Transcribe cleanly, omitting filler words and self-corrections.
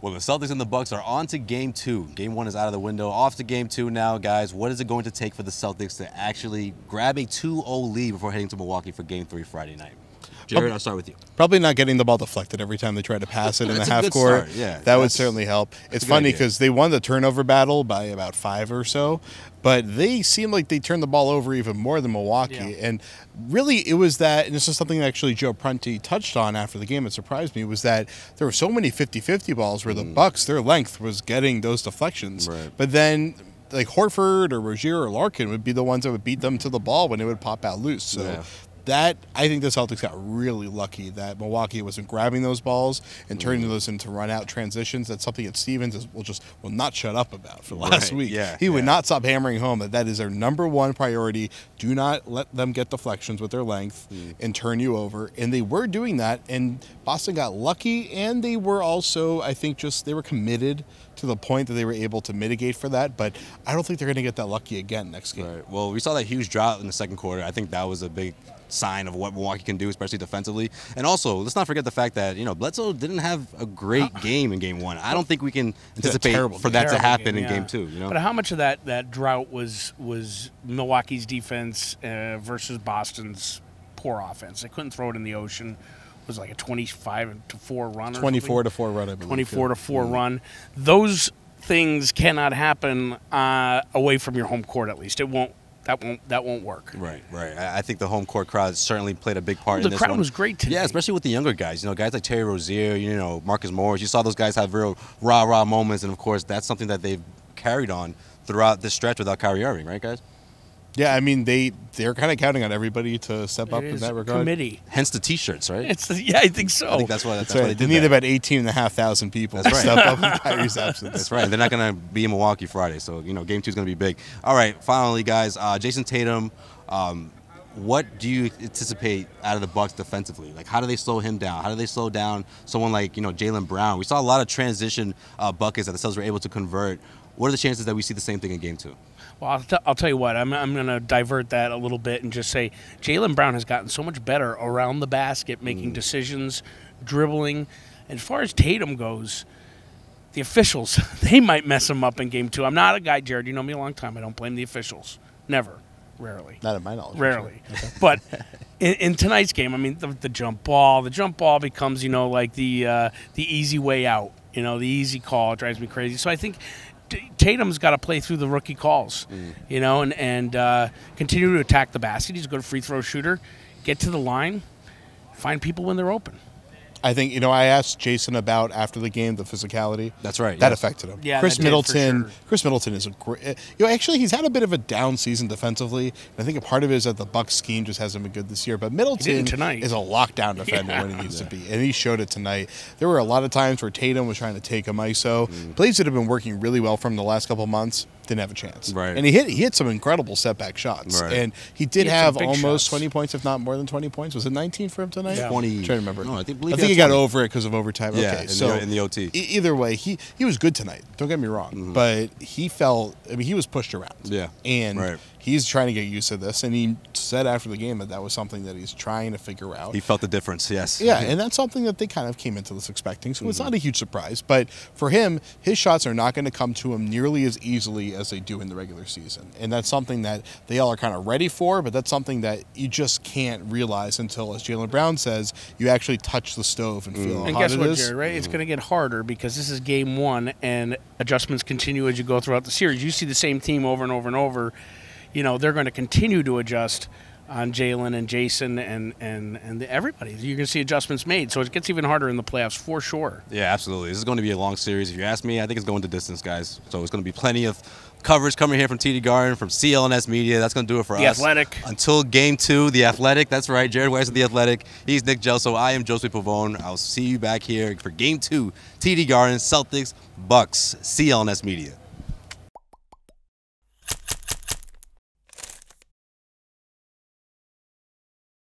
Well, the Celtics and the Bucks are on to Game 2. Game 1 is out of the window. Off to Game 2 now, guys. What is it going to take for the Celtics to actually grab a 2-0 lead before heading to Milwaukee for Game 3 Friday night? Jared, I'll start with you. Probably not getting the ball deflected every time they try to pass it in the half court. Yeah, that would certainly help. It's funny because they won the turnover battle by about 5 or so, but they seem like they turned the ball over even more than Milwaukee. Yeah. And really, it was that, and this is something that actually Joe Prunty touched on after the game that surprised me, was that there were so many 50-50 balls where the Bucks, their length was getting those deflections. Right. But then like Horford or Rozier or Larkin would be the ones that would beat them to the ball when it would pop out loose. So that, I think the Celtics got really lucky that Milwaukee wasn't grabbing those balls and turning those into run-out transitions. That's something that Stevens will not shut up about for last week. He would not stop hammering home that is their #1 priority. Do not let them get deflections with their length and turn you over. And they were doing that, and Boston got lucky, and they were also, I think, they were committed to the point that they were able to mitigate for that. But I don't think they're going to get that lucky again next game. Right. Well, we saw that huge drought in the second quarter. I think that was a big sign of what Milwaukee can do, especially defensively. And also, let's not forget the fact that, Bledsoe didn't have a great game in Game 1. I don't think we can anticipate for that to happen in Game 2. But how much of that drought was Milwaukee's defense versus Boston's poor offense? They couldn't throw it in the ocean. It was like a 25-4 run. 24-4 run, I believe. 24-4 run. Those things cannot happen away from your home court. At least it won't. That won't work. Right. I think the home court crowd certainly played a big part in this one. The crowd was great today. Yeah, especially with the younger guys. Guys like Terry Rozier, Marcus Morris. You saw those guys have real rah-rah moments, and of course, that's something that they've carried on throughout this stretch without Kyrie Irving, right, guys? Yeah, I mean, they're kind of counting on everybody to step up in that regard. Committee. Hence the T-shirts, right? I think so. I think that's why they did need about 18,500 people to step up in Kyrie's absence. That's right. They're not going to be in Milwaukee Friday, so, Game 2 is going to be big. All right, finally, guys, Jason Tatum, what do you anticipate out of the Bucks defensively? Like, how do they slow him down? How do they slow down someone like, Jaylen Brown? We saw a lot of transition buckets that the Celtics were able to convert. What are the chances that we see the same thing in Game 2? Well, I'll tell you what. I'm going to divert that a little bit and just say Jaylen Brown has gotten so much better around the basket, making decisions, dribbling. And as far as Tatum goes, the officials, they might mess him up in Game 2. I'm not a guy, Jared. You know me a long time. I don't blame the officials. Never. Rarely. Not in my knowledge. Rarely. Okay. But in tonight's game, I mean, the jump ball becomes, like the easy way out. The easy call. It drives me crazy. So I think Tatum's got to play through the rookie calls, and continue to attack the basket. He's a good free throw shooter. Get to the line, find people when they're open. I think, I asked Jason about after the game the physicality. That's right. That affected him. Yeah, Chris Middleton is a great. Actually, he's had a bit of a down season defensively. And I think a part of it is that the Bucks scheme just hasn't been good this year. But Middleton is a lockdown defender when he needs to be, and he showed it tonight. There were a lot of times where Tatum was trying to take him ISO. Plays that have been working really well for him the last couple of months. Didn't have a chance. Right. And he hit some incredible setback shots. Right. And he did have almost 20 points, if not more than 20 points. Was it 19 for him tonight? Yeah. 20. I'm trying to remember. No, I think he got over it because of overtime. Yeah, okay, so in the OT. Either way, he was good tonight. Don't get me wrong. But he he was pushed around. Yeah. And he's trying to get used to this. And he said after the game that was something that he's trying to figure out. He felt the difference, yes. Yeah, and that's something that they kind of came into this expecting. So it's not a huge surprise. But for him, his shots are not going to come to him nearly as easily as they do in the regular season. And that's something that they all are kind of ready for, but that's something that you just can't realize until, as Jaylen Brown says, you actually touch the stove and feel how hot it is. And guess what, Jared, right? It's going to get harder because this is Game 1, and adjustments continue as you go throughout the series. You see the same team over and over and over. They're going to continue to adjust on Jaylen and Jason and everybody. You're going to see adjustments made. So it gets even harder in the playoffs for sure. Yeah, absolutely. This is going to be a long series. If you ask me, I think it's going to distance, guys. So it's going to be plenty of coverage coming here from TD Garden, from CLNS Media. That's going to do it for us. The Athletic. Until Game 2, The Athletic. That's right. Jared Weiss of The Athletic. He's Nick Gelso. I am Joseph Pavone. I'll see you back here for Game 2, TD Garden, Celtics, Bucks, CLNS Media.